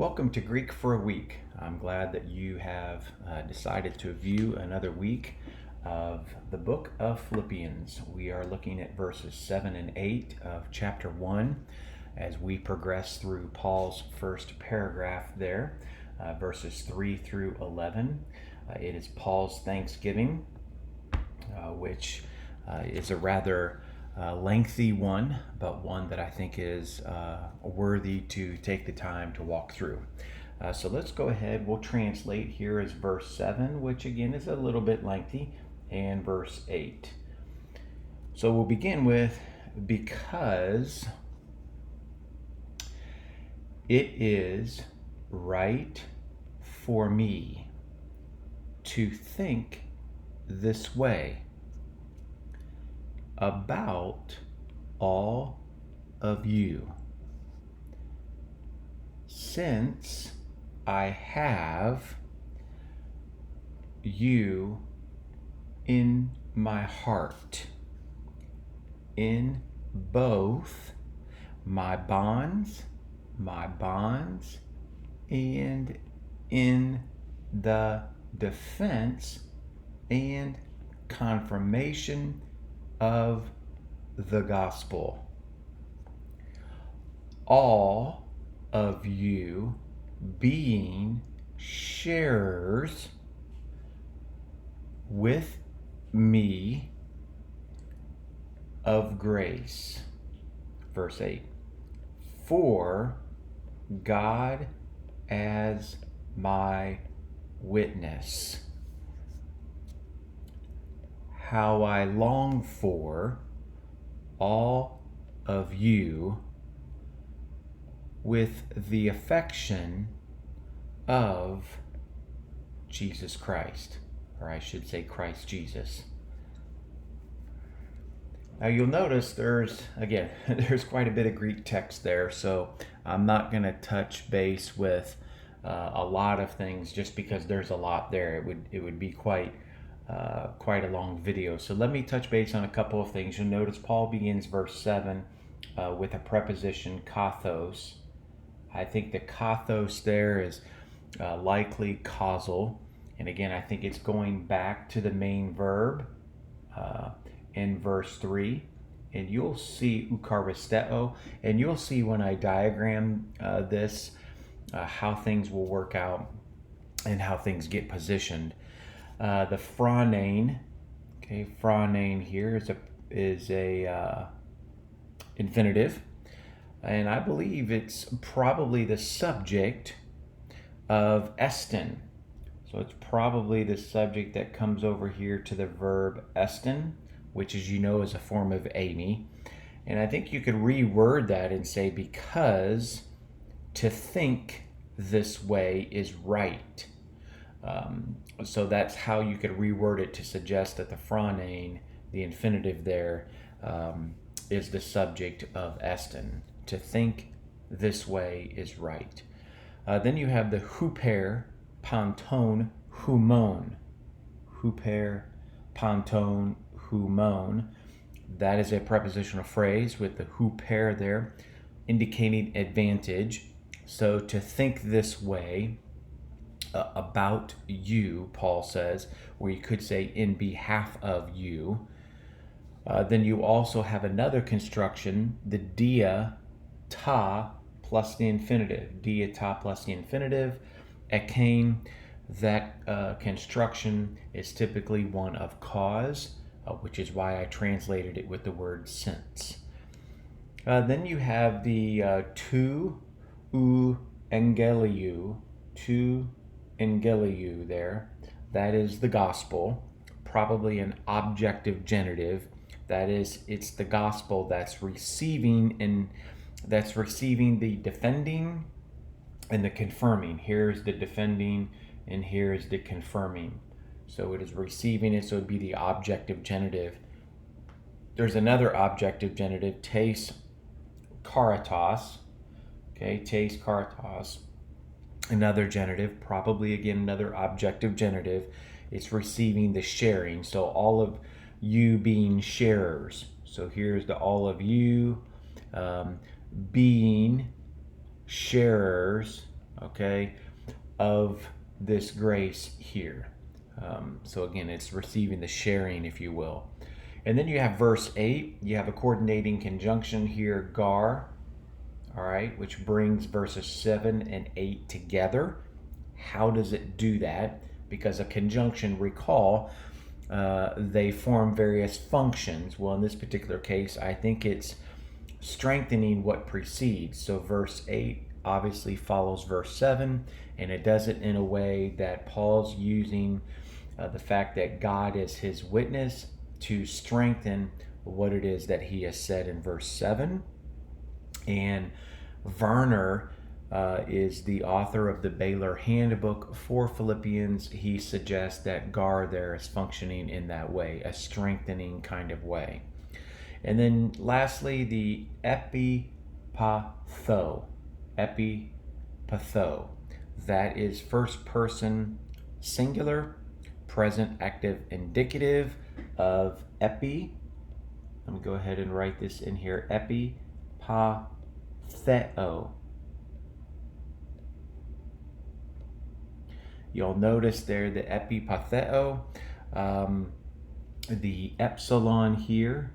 Welcome to Greek for a Week. I'm glad that you have decided to view another week of the book of Philippians. We are looking at verses 7 and 8 of chapter 1 as we progress through Paul's first paragraph there, verses 3 through 11. It is Paul's Thanksgiving, which is a rather lengthy one, but one that I think is worthy to take the time to walk through. So let's go ahead. We'll translate here as verse 7, which again is a little bit lengthy, and verse 8. So we'll begin with, because it is right for me to think this way about all of you, since I have you in my heart, in both my bonds, and in the defense and confirmation of the gospel. All of you being sharers with me of grace. Verse 8. For God as my witness, how I long for all of you with the affection of Jesus Christ, or I should say Christ Jesus. Now you'll notice there's quite a bit of Greek text there, so I'm not going to touch base with a lot of things just because there's a lot there. It would be quite a long video. So let me touch base on a couple of things. You'll notice Paul begins verse 7 with a preposition kathos. I think the kathos there is likely causal. And again, I think it's going back to the main verb in verse 3. And you'll see eucharisteo, and you'll see when I diagram this how things will work out and how things get positioned. The phronane, phronane here is a infinitive, and I believe it's probably the subject of estin. So it's probably the subject that comes over here to the verb estin, which, as you know, is a form of Amy. And I think you could reword that and say, because to think this way is right. So that's how you could reword it to suggest that the phronane, the infinitive there, is the subject of estin. To think this way is right. Then you have the huper, panton, humon. Huper, panton, humon. That is a prepositional phrase with the huper there, indicating advantage. So to think this way about you, Paul says, where you could say in behalf of you. Then you also have another construction, the dia ta plus the infinitive. Dia ta plus the infinitive. Ekain, that construction is typically one of cause, which is why I translated it with the word since. Then you have the tu engeliou, tu engeliou there. That is the gospel, probably an objective genitive. That is, it's the gospel that's receiving the defending and the confirming. Here's the defending and here's the confirming. So it is receiving it, so it would be the objective genitive. There's another objective genitive, tes karatos. Tes karatos. Another genitive, probably again another objective genitive. It's receiving the sharing. So all of you being sharers. So here's the all of you being sharers okay, of this grace here. So again, it's receiving the sharing, if you will. And then you have verse 8. You have a coordinating conjunction here, gar, all right, which brings verses 7 and 8 together. How does it do that? Because a conjunction, recall, they form various functions. Well, in this particular case, I think it's strengthening what precedes. So verse 8 obviously follows verse 7, and it does it in a way that Paul's using the fact that God is his witness to strengthen what it is that he has said in verse 7. And Werner is the author of the Baylor Handbook for Philippians. He suggests that gar there is functioning in that way, a strengthening kind of way. And then lastly, the epipatho. Epipatho. That is first person singular, present active indicative of epi. Let me go ahead and write this in here. Epipatheo. You'll notice there the epipatheo, the epsilon here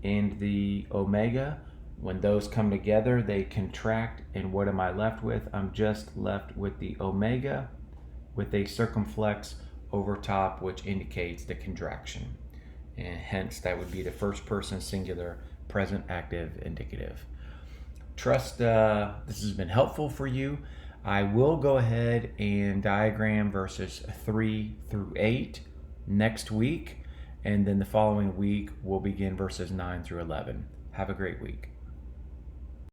and the omega, when those come together, they contract. And what am I left with? I'm just left with the omega with a circumflex over top, which indicates the contraction. And hence, that would be the first person singular, present active indicative. Trust this has been helpful for you. I will go ahead and diagram verses 3 through 8 next week. And then the following week, we'll begin verses 9 through 11. Have a great week.